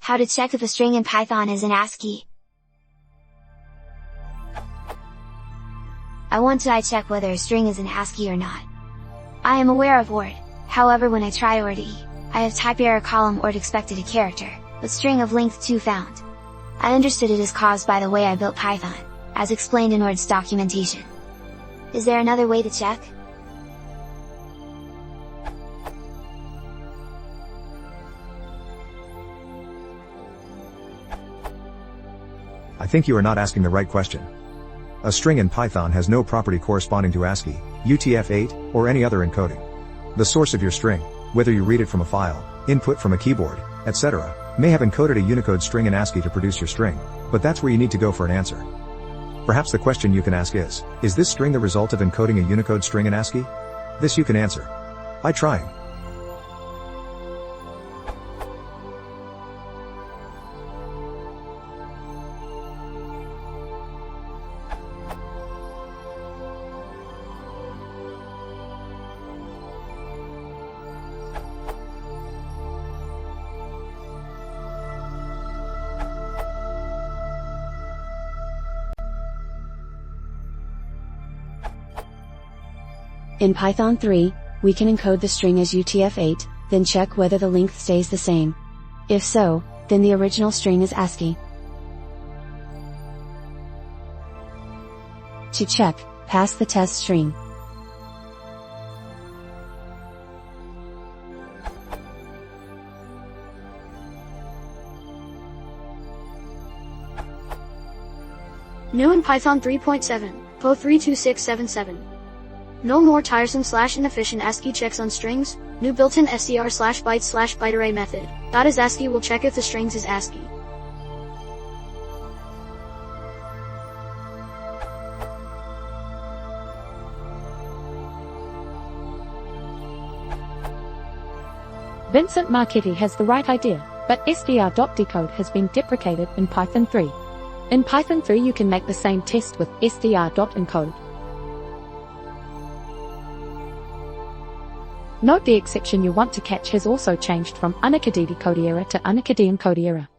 How to check if a string in Python is in Ascii. I want to check whether a string is in Ascii or not. I am aware of ORD, however when I try ORD, I have type error column ORD expected a character, but string of length 2 found. I understood it is caused by the way I built Python, as explained in ORD's documentation. Is there another way to check? I think you are not asking the right question. A string in Python has no property corresponding to ASCII, UTF-8, or any other encoding. The source of your string, whether you read it from a file, input from a keyboard, etc., may have encoded a Unicode string in ASCII to produce your string, but that's where you need to go for an answer. Perhaps the question you can ask is this string the result of encoding a Unicode string in ASCII? This you can answer by trying. In Python 3, we can encode the string as UTF-8, then check whether the length stays the same. If so, then the original string is ASCII. To check, pass the test string. New in Python 3.7, Po 32677. No more tiresome / inefficient ASCII checks on strings. New built-in str/byte/byte array method. That is ASCII will check if the strings is ASCII. Vincent Marchetti has the right idea, but str.decode has been deprecated in Python 3. In Python 3 you can make the same test with str.encode. Note the exception you want to catch has also changed from unicode decode error to unicode encode error.